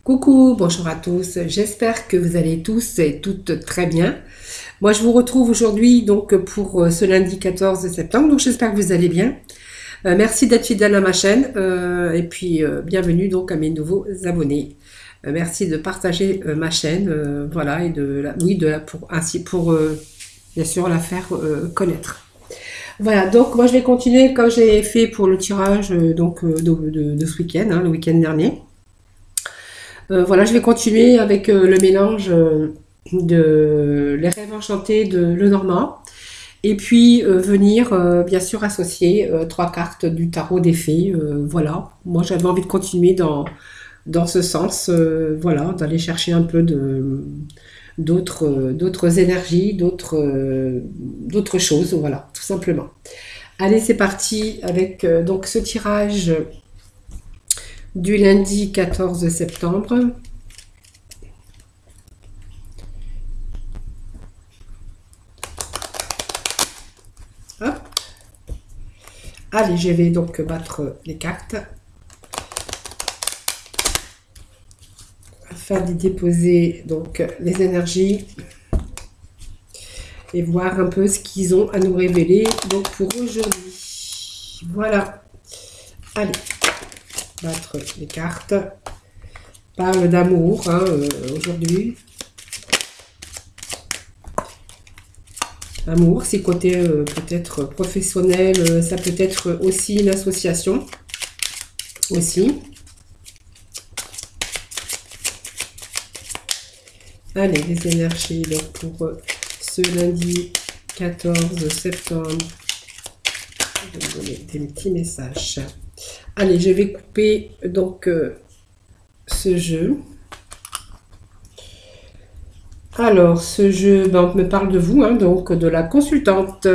Coucou, bonjour à tous. J'espère que vous allez tous et toutes très bien. Moi, je vous retrouve aujourd'hui donc pour ce lundi 14 septembre. Donc, j'espère que vous allez bien. Merci d'être fidèle à ma chaîne et puis bienvenue donc à mes nouveaux abonnés. Merci de partager ma chaîne, voilà et pour ainsi pour bien sûr la faire connaître. Voilà, donc moi je vais continuer comme j'ai fait pour le tirage de ce week-end, hein, le week-end dernier. Voilà, je vais continuer avec le mélange de Les Rêves Enchantés de Lenormand. Et puis venir bien sûr associer trois cartes du tarot des fées. Voilà, moi j'avais envie de continuer dans ce sens. Voilà, d'aller chercher un peu d'autres énergies, d'autres choses. Voilà, tout simplement. Allez, c'est parti avec donc ce tirage du lundi 14 septembre. Hop. Allez, je vais donc battre les cartes afin d'y déposer donc les énergies et voir un peu ce qu'ils ont à nous révéler donc pour aujourd'hui. Voilà. Allez, battre les cartes. Parle d'amour hein, aujourd'hui. Amour, c'est côté peut-être professionnel, ça peut être aussi une association. Aussi. Allez, les énergies donc pour ce lundi 14 septembre. Je vais vous donner des petits messages. Allez, je vais couper donc ce jeu. Alors, ce jeu me parle de vous, hein, donc de la consultante.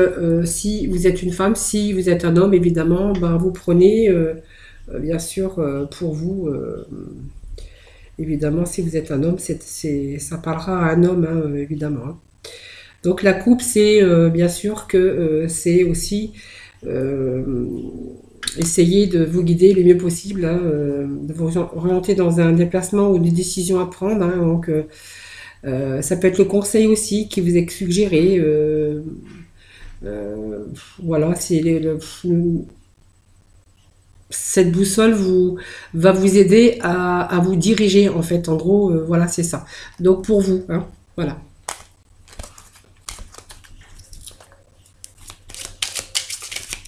Si vous êtes une femme, si vous êtes un homme, évidemment, vous prenez, bien sûr, pour vous, évidemment, si vous êtes un homme, ça parlera à un homme, hein, évidemment. Hein. Donc, la coupe, c'est bien sûr que c'est aussi essayer de vous guider le mieux possible, hein, de vous orienter dans un déplacement ou des décisions à prendre. Hein, donc, ça peut être le conseil aussi qui vous est suggéré. Voilà, cette boussole va vous aider à vous diriger en fait. En gros, voilà, c'est ça. Donc pour vous, hein, voilà.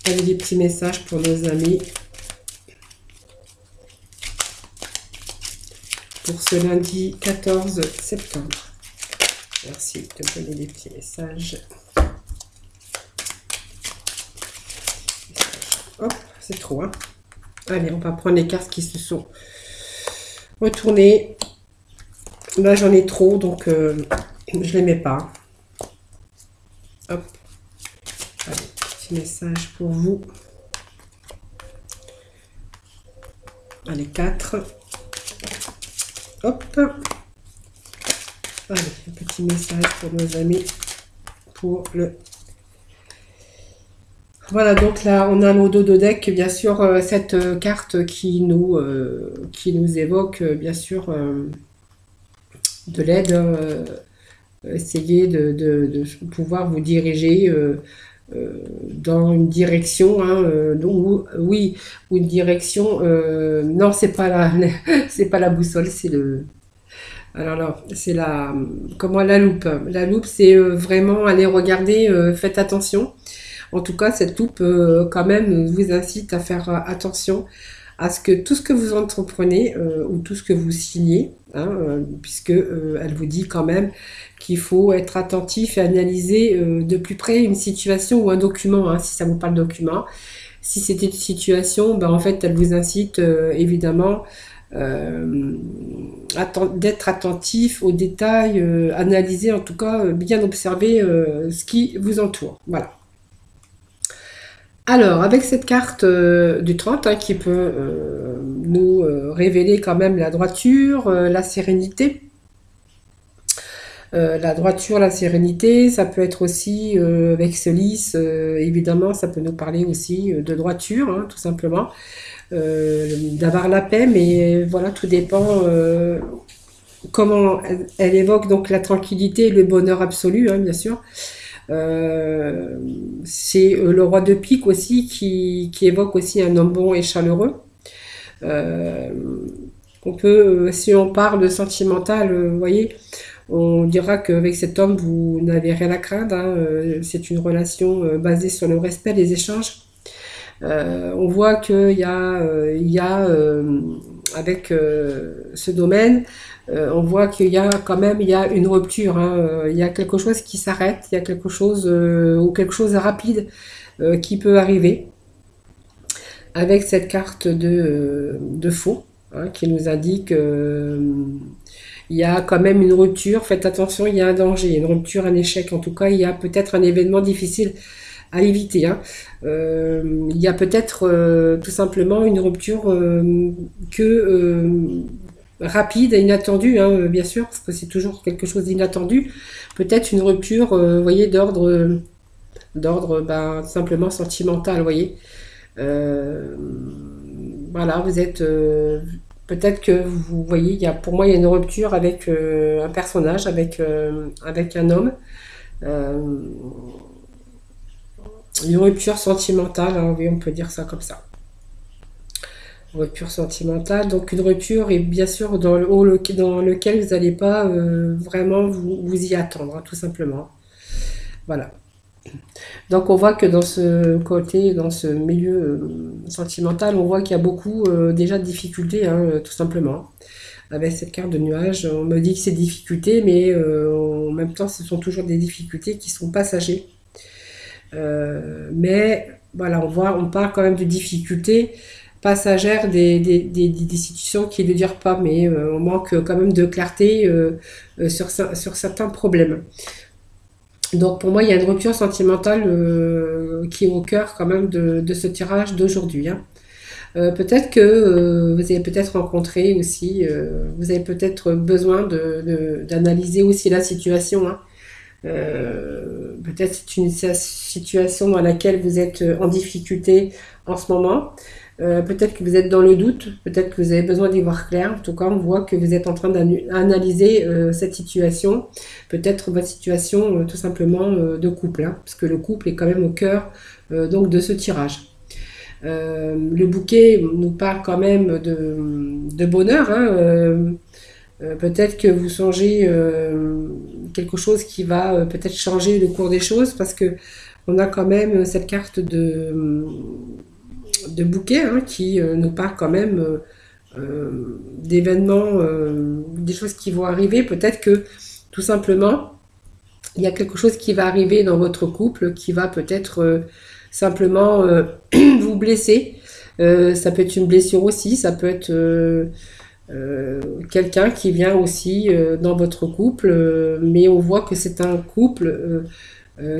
Avec des petits messages pour nos amis. Pour ce lundi 14 septembre. Merci de donner des petits messages. Hop, c'est trop. Hein. Allez, on va prendre les cartes qui se sont retournées. Là, j'en ai trop, donc je ne les mets pas. Hop. Allez, petit message pour vous. Allez, 4. Hop. Allez, un petit message pour nos amis pour le... Voilà, donc là, on a le dos de deck, bien sûr, cette carte qui nous évoque, bien sûr, de l'aide, essayer de pouvoir vous diriger dans une direction, hein, donc, oui, ou une direction, non, c'est pas c'est pas la boussole, c'est le... Alors là, c'est la loupe. La loupe, c'est vraiment aller regarder, faites attention. En tout cas, cette loupe, quand même, vous incite à faire attention à tout ce que vous entreprenez ou tout ce que vous signez, hein, puisque elle vous dit quand même qu'il faut être attentif et analyser de plus près une situation ou un document, hein, si ça vous parle de document. Si c'était une situation, en fait, elle vous incite évidemment d'être attentif aux détails, analyser, en tout cas, bien observer ce qui vous entoure. Voilà. Alors, avec cette carte du 30, hein, qui peut révéler quand même la droiture, la sérénité, La droiture, la sérénité, ça peut être aussi avec ce lys, évidemment, ça peut nous parler aussi de droiture, hein, tout simplement, d'avoir la paix, mais voilà, tout dépend comment elle évoque donc la tranquillité et le bonheur absolu, hein, bien sûr. Euh, c'est le roi de pique aussi qui évoque aussi un homme bon et chaleureux. Euh, on peut, si on parle de sentimental, vous voyez, on dira qu'avec cet homme, vous n'avez rien à craindre, hein. C'est une relation basée sur le respect, les échanges. On voit il y a avec ce domaine, on voit qu'il y a quand même il y a une rupture, hein. Il y a quelque chose qui s'arrête, il y a quelque chose ou quelque chose de rapide qui peut arriver avec cette carte de faux, hein, qui nous indique il y a quand même une rupture. Faites attention, il y a un danger, une rupture, un échec. En tout cas, il y a peut-être un événement difficile à éviter, hein. Il y a peut-être tout simplement une rupture que rapide et inattendue, hein, bien sûr, parce que c'est toujours quelque chose d'inattendu. Peut-être une rupture, vous voyez, d'ordre ben, simplement sentimental, vous voyez. Euh, voilà, vous êtes peut-être que vous voyez, pour moi, il y a une rupture avec un personnage, avec un homme. Euh, une rupture sentimentale, hein, oui, on peut dire ça comme ça. Rupture sentimentale, donc une rupture et bien sûr dans lequel vous n'allez pas vraiment vous y attendre, hein, tout simplement. Voilà. Donc on voit que dans ce côté, dans ce milieu sentimental, on voit qu'il y a beaucoup déjà de difficultés, hein, tout simplement. Avec cette carte de nuage, on me dit que c'est difficultés, mais en même temps, ce sont toujours des difficultés qui sont passagères. Mais voilà, on parle quand même de difficultés passagères des situations qui ne durent pas, mais on manque quand même de clarté sur certains problèmes. Donc pour moi, il y a une rupture sentimentale qui est au cœur quand même de ce tirage d'aujourd'hui, hein. Peut-être que vous avez peut-être rencontré aussi, vous avez peut-être besoin d'analyser aussi la situation, hein. Peut-être c'est une situation dans laquelle vous êtes en difficulté en ce moment. Peut-être que vous êtes dans le doute, peut-être que vous avez besoin d'y voir clair. En tout cas, on voit que vous êtes en train d'analyser cette situation, peut-être votre situation tout simplement de couple, hein, parce que le couple est quand même au cœur donc de ce tirage. Le bouquet nous parle quand même de bonheur, hein. Peut-être que vous songez quelque chose qui va peut-être changer le cours des choses parce que on a quand même cette carte de bouquet, hein, qui nous parle quand même d'événements, des choses qui vont arriver. Peut-être que tout simplement, il y a quelque chose qui va arriver dans votre couple qui va peut-être simplement vous blesser. Ça peut être une blessure aussi, ça peut être quelqu'un qui vient aussi dans votre couple, mais on voit que c'est un couple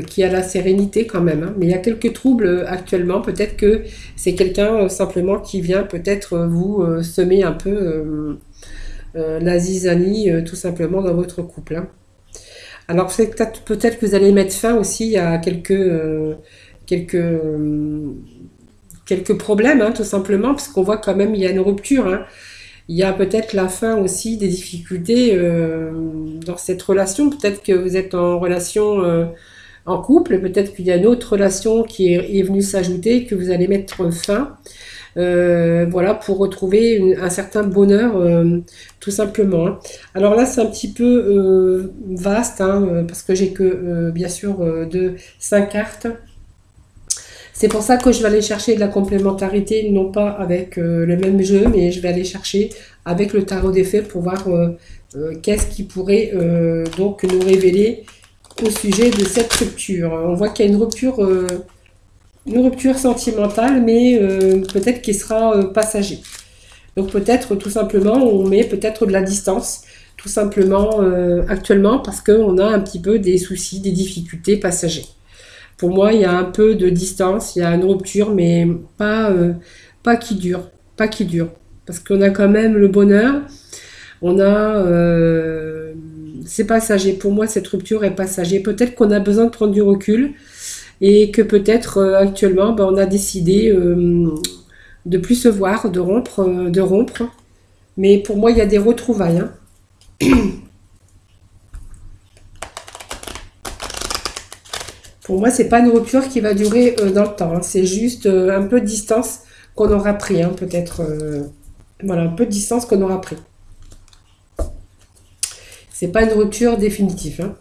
qui a la sérénité quand même, hein. Mais il y a quelques troubles actuellement. Peut-être que c'est quelqu'un simplement qui vient peut-être vous semer un peu la zizanie tout simplement dans votre couple, hein. Alors c'est peut-être que vous allez mettre fin aussi à quelques, quelques problèmes, hein, tout simplement, parce qu'on voit quand même il y a une rupture, hein. Il y a peut-être la fin aussi des difficultés dans cette relation. Peut-être que vous êtes en relation en couple, peut-être qu'il y a une autre relation qui est venue s'ajouter, que vous allez mettre fin, voilà, pour retrouver un certain bonheur, tout simplement, hein. Alors là, c'est un petit peu vaste, hein, parce que j'ai que, bien sûr, de 5 cartes. C'est pour ça que je vais aller chercher de la complémentarité, non pas avec le même jeu, mais je vais aller chercher avec le tarot des fées pour voir qu'est-ce qui pourrait donc nous révéler au sujet de cette rupture. On voit qu'il y a une rupture sentimentale, mais peut-être qui sera passager. Donc peut-être tout simplement, on met peut-être de la distance, tout simplement actuellement, parce qu'on a un petit peu des soucis, des difficultés passagères. Pour moi, il y a un peu de distance, il y a une rupture, mais pas qui dure, pas qui dure. Parce qu'on a quand même le bonheur, on a c'est passager. Pour moi, cette rupture est passager. Peut-être qu'on a besoin de prendre du recul et que peut-être actuellement, ben, on a décidé de plus se voir, de rompre. Mais pour moi, il y a des retrouvailles, hein. Pour moi, c'est pas une rupture qui va durer dans le temps, hein. C'est juste un peu de distance qu'on aura pris, hein, peut-être. Voilà, un peu de distance qu'on aura pris. C'est pas une rupture définitive, hein.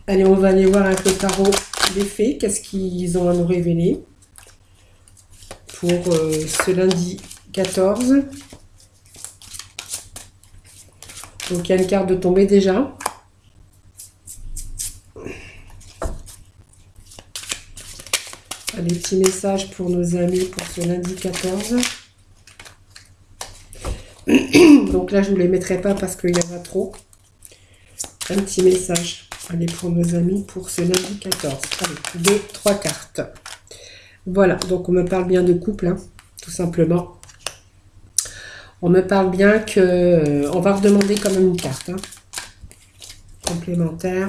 Allez, on va aller voir avec le tarot des fées. Qu'est-ce qu'ils ont à nous révéler pour ce lundi 14. Donc, il y a une carte de tombée déjà. Allez, petits messages pour nos amis pour ce lundi 14. Donc là, je ne vous les mettrai pas parce qu'il y en a trop. Un petit message. Allez, pour nos amis pour ce lundi 14. Allez, 2, 3 cartes. Voilà, donc on me parle bien de couple, hein, tout simplement. On me parle bien que... on va redemander quand même une carte, hein, complémentaire.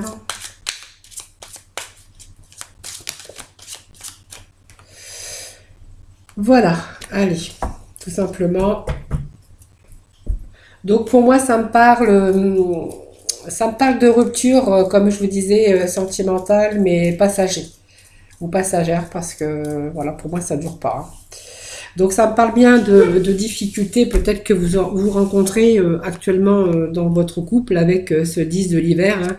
Voilà, allez, tout simplement. Donc pour moi, ça me parle de rupture, comme je vous disais, sentimentale, mais passager ou passagère, parce que voilà, pour moi, ça ne dure pas, hein. Donc ça me parle bien de difficultés, peut-être que vous rencontrez actuellement dans votre couple avec ce 10 de l'hiver, hein,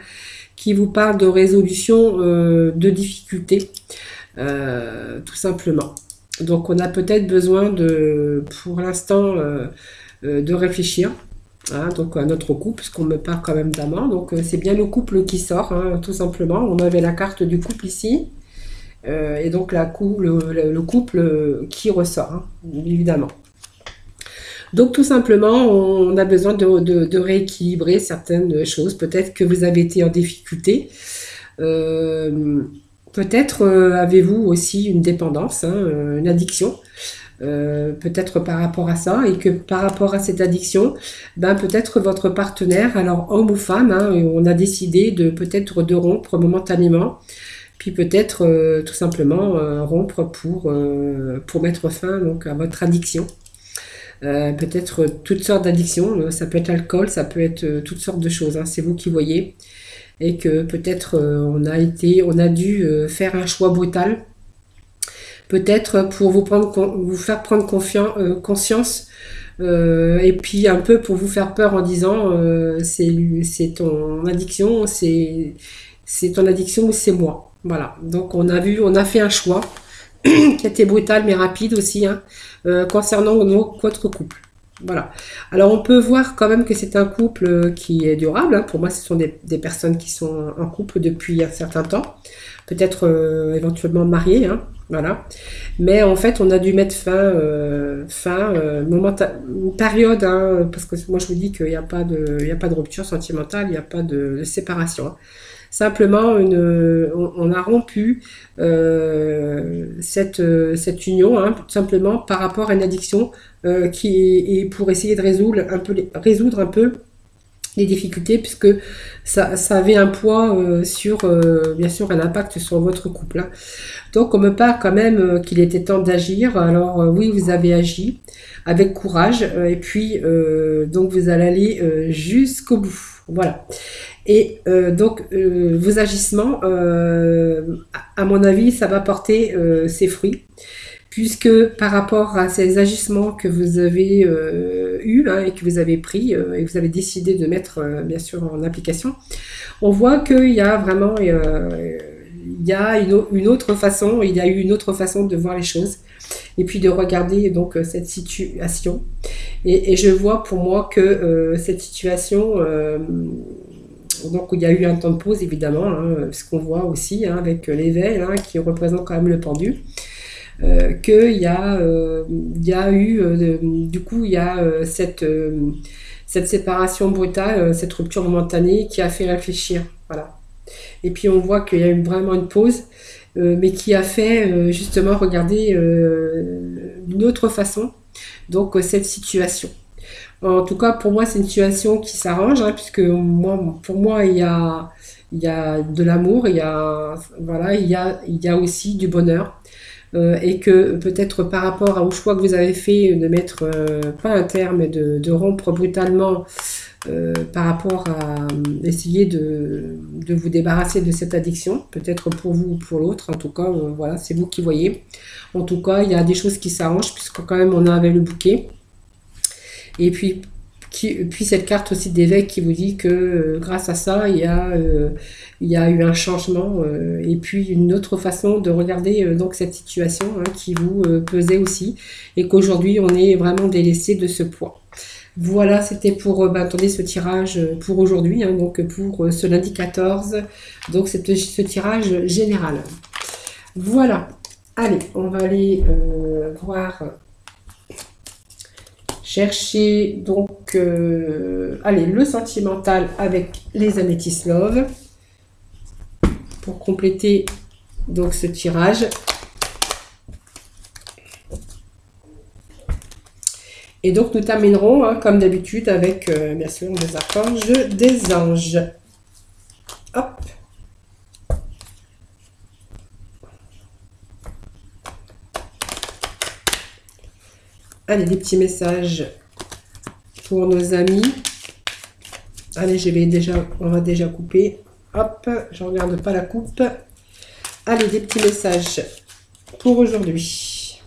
qui vous parle de résolution de difficultés, tout simplement. Donc on a peut-être besoin pour l'instant, de réfléchir, hein, donc à notre couple, puisqu'on me parle quand même d'amant. Donc c'est bien le couple qui sort, hein, tout simplement. On avait la carte du couple ici. Et donc le couple qui ressort, hein, évidemment. Donc tout simplement, on a besoin de rééquilibrer certaines choses. Peut-être que vous avez été en difficulté. Peut-être avez-vous aussi une dépendance, hein, une addiction. Peut-être par rapport à ça, et que par rapport à cette addiction, ben peut-être votre partenaire, alors homme ou femme, hein, on a décidé peut-être de rompre momentanément. Puis peut-être tout simplement rompre pour mettre fin donc, à votre addiction. Peut-être toutes sortes d'addictions, ça peut être l'alcool, ça peut être toutes sortes de choses, hein, c'est vous qui voyez. Et que peut-être on a dû faire un choix brutal. Peut-être pour vous faire prendre conscience, et puis un peu pour vous faire peur en disant c'est ton addiction, c'est ton addiction ou c'est moi. Voilà, donc on a fait un choix qui a été brutal mais rapide aussi, hein, concernant votre couple. Voilà. Alors on peut voir quand même que c'est un couple qui est durable, hein. Pour moi, ce sont des personnes qui sont en couple depuis un certain temps, peut-être éventuellement mariées, hein. Voilà. Mais en fait, on a dû mettre une période, hein, parce que moi je vous dis qu'il n'y a pas de rupture sentimentale, il n'y a pas de séparation, hein. Simplement, on a rompu cette union, hein, tout simplement par rapport à une addiction qui est pour essayer de résoudre un peu les difficultés, puisque ça avait un poids bien sûr, un impact sur votre couple, hein. Donc, on me parle quand même qu'il était temps d'agir. Alors, oui, vous avez agi avec courage, et puis, donc, vous allez aller jusqu'au bout. Voilà. Et donc, vos agissements, à mon avis, ça va porter ses fruits, puisque par rapport à ces agissements que vous avez eus, hein, et que vous avez pris, et que vous avez décidé de mettre, bien sûr, en application, on voit qu'il y a vraiment il y a une autre façon, il y a eu une autre façon de voir les choses, et puis de regarder donc cette situation. Et je vois pour moi que cette situation... donc il y a eu un temps de pause évidemment, hein, ce qu'on voit aussi, hein, avec l'éveil, hein, qui représente quand même le pendu, qu'il y a eu, du coup il y a cette séparation brutale, cette rupture momentanée qui a fait réfléchir, voilà. Et puis on voit qu'il y a eu vraiment une pause, mais qui a fait justement regarder d'une autre façon donc cette situation. En tout cas, pour moi, c'est une situation qui s'arrange, hein, puisque moi, pour moi, il y a de l'amour, voilà, il y a aussi du bonheur. Et que peut-être par rapport au choix que vous avez fait de mettre pas un terme, mais de rompre brutalement par rapport à essayer de vous débarrasser de cette addiction, peut-être pour vous ou pour l'autre, en tout cas, voilà, c'est vous qui voyez. En tout cas, il y a des choses qui s'arrangent, puisque quand même on a avec le bouquet. Et puis cette carte aussi d'éveil qui vous dit que grâce à ça, il y a eu un changement et puis une autre façon de regarder donc cette situation hein, qui vous pesait aussi et qu'aujourd'hui on est vraiment délaissé de ce poids. Voilà, c'était pour attendez, ce tirage pour aujourd'hui, hein, donc pour ce lundi 14, donc c'est ce tirage général. Voilà, allez, on va aller voir, chercher donc, allez, le sentimental avec les Amethyst Love pour compléter donc ce tirage. Et donc nous terminerons, hein, comme d'habitude, avec bien sûr les archanges des anges. Hop. Allez, des petits messages pour nos amis. Allez, on va déjà couper. Hop, je ne regarde pas la coupe. Allez, des petits messages pour aujourd'hui.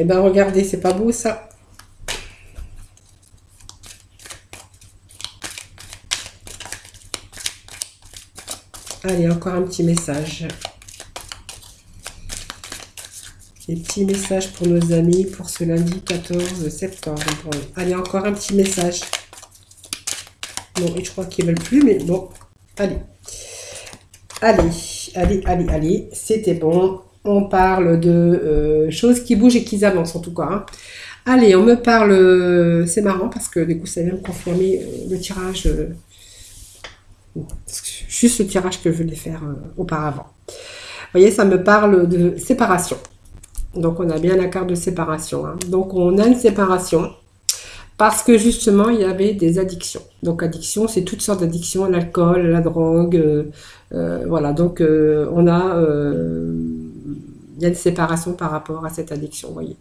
Eh bien, regardez, c'est pas beau ça. Allez, encore un petit message. Des petits messages pour nos amis pour ce lundi 14 septembre. Allez, encore un petit message. Bon, et je crois qu'ils ne veulent plus, mais bon. Allez. Allez. C'était bon. On parle de choses qui bougent et qui avancent en tout cas. Hein. Allez, on me parle... c'est marrant parce que du coup, ça vient me confirmer le tirage... juste le tirage que je voulais faire auparavant. Vous voyez, ça me parle de séparation. Donc, on a bien la carte de séparation. Hein. Donc, on a une séparation parce que, justement, il y avait des addictions. Donc, addiction, c'est toutes sortes d'addictions, l'alcool, la drogue. Voilà, donc, on a... il y a une séparation par rapport à cette addiction, vous voyez.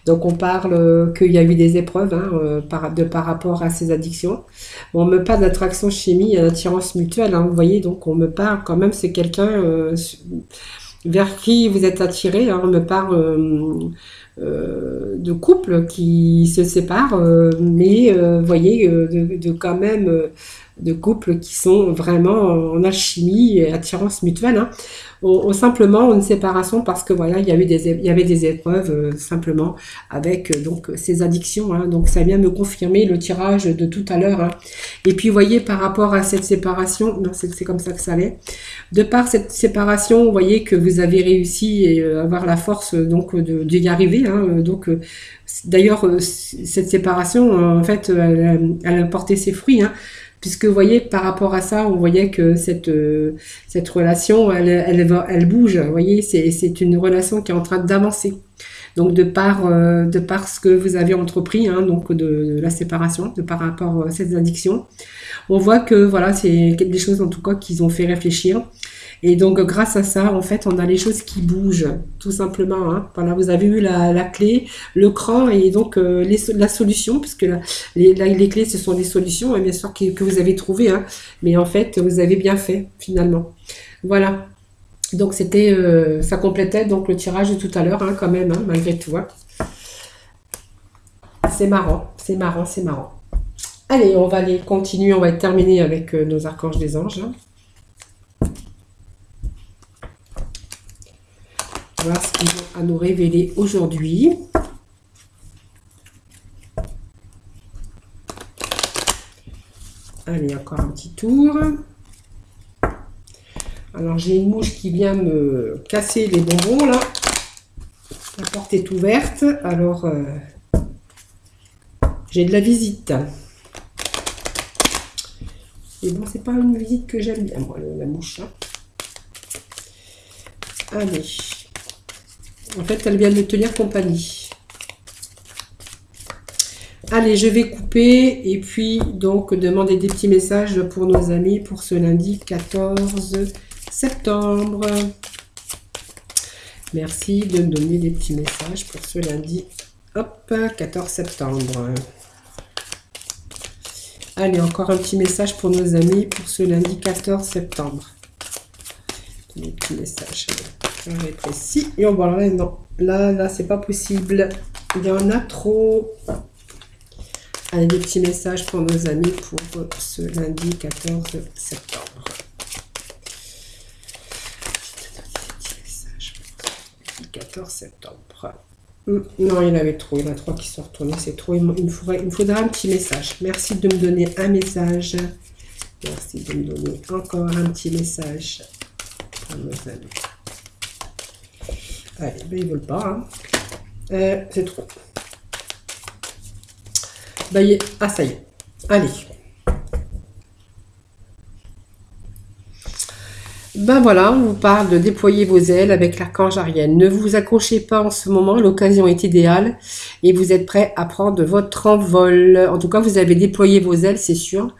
Donc, on parle qu'il y a eu des épreuves hein, par rapport à ces addictions. Bon, on me parle d'attraction chimie et d'attirance mutuelle, hein, vous voyez. Donc, on me parle quand même, c'est quelqu'un... vers qui vous êtes attiré. Hein, on me parle de couples qui se séparent, mais vous voyez, de quand même de couples qui sont vraiment en alchimie et attirance mutuelle. Hein. Simplement une séparation parce que voilà, il y avait des épreuves simplement avec donc ces addictions. Hein. Donc ça vient me confirmer le tirage de tout à l'heure. Hein. Et puis vous voyez par rapport à cette séparation, non c'est comme ça que ça allait. De par cette séparation, vous voyez que vous avez réussi à avoir la force donc d'y arriver. Hein. Donc d'ailleurs cette séparation en fait elle a porté ses fruits. Hein. Puisque vous voyez, par rapport à ça, on voyait que cette relation, elle bouge. Vous voyez, c'est une relation qui est en train d'avancer. Donc, de par ce que vous avez entrepris, hein, donc de la séparation, par rapport à cette addiction, on voit que voilà, c'est des choses en tout cas qui ont fait réfléchir. Et donc, grâce à ça, en fait, on a les choses qui bougent, tout simplement. Hein. Voilà, vous avez eu la clé, le cran et donc la solution, puisque les clés, ce sont des solutions, hein, bien sûr, que vous avez trouvées. Hein. Mais en fait, vous avez bien fait, finalement. Voilà. Donc, ça complétait donc le tirage de tout à l'heure, hein, quand même, hein, malgré tout. Hein. C'est marrant. Allez, on va aller continuer, on va terminer avec nos archanges des anges. Hein. Voir ce qu'ils ont à nous révéler aujourd'hui. Allez, encore un petit tour. Alors, j'ai une mouche qui vient me casser les bonbons, là. La porte est ouverte. Alors, j'ai de la visite. Et bon, c'est pas une visite que j'aime bien, moi, la mouche. Hein. Allez. En fait, elle vient de me tenir compagnie. Allez, je vais couper et puis donc demander des petits messages pour nos amis pour ce lundi 14 septembre. Merci de me donner des petits messages pour ce lundi. Hop, 14 septembre. Allez, encore un petit message pour nos amis pour ce lundi 14 septembre. Des petits messages très précis. Et on va là, non. Là, c'est pas possible. Il y en a trop. Allez, des petits messages pour nos amis pour ce lundi 14 septembre. 14 septembre. Non, il y en avait trop. Il y en a trois qui sont retournés. C'est trop. Il me faudra un petit message. Merci de me donner un message. Merci de me donner encore un petit message pour nos amis. Allez, ben, ils ne veulent pas. Hein. C'est trop. Ben, ah, ça y est. Allez. Ben voilà, on vous parle de déployer vos ailes avec l'archange Ariel. Ne vous accrochez pas en ce moment, l'occasion est idéale et vous êtes prêt à prendre votre envol. En tout cas, vous avez déployé vos ailes, c'est sûr,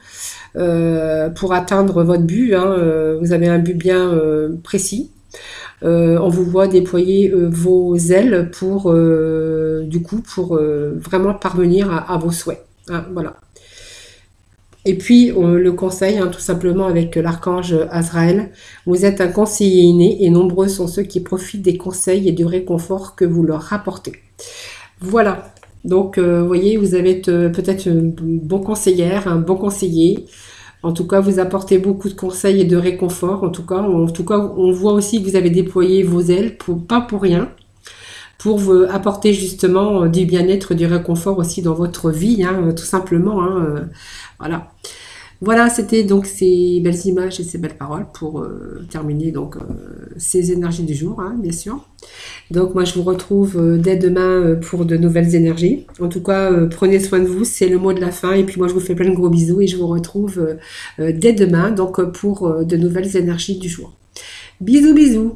pour atteindre votre but. Hein. Vous avez un but bien précis. On vous voit déployer vos ailes pour, du coup, pour vraiment parvenir à vos souhaits. Hein, voilà. Et puis, le conseil, hein, tout simplement avec l'archange Azraël, vous êtes un conseiller inné et nombreux sont ceux qui profitent des conseils et du réconfort que vous leur rapportez. Voilà. Donc, vous voyez, vous avez peut-être une bonne conseillère, un bon conseiller. En tout cas, vous apportez beaucoup de conseils et de réconfort. En tout cas, on voit aussi que vous avez déployé vos ailes, pas pour rien, pour vous apporter justement du bien-être, du réconfort aussi dans votre vie, hein, tout simplement. Hein, voilà. Voilà, c'était donc ces belles images et ces belles paroles pour terminer donc ces énergies du jour, hein, bien sûr. Donc moi je vous retrouve dès demain pour de nouvelles énergies. En tout cas, prenez soin de vous, c'est le mot de la fin. Et puis moi je vous fais plein de gros bisous et je vous retrouve dès demain donc pour de nouvelles énergies du jour. Bisous bisous.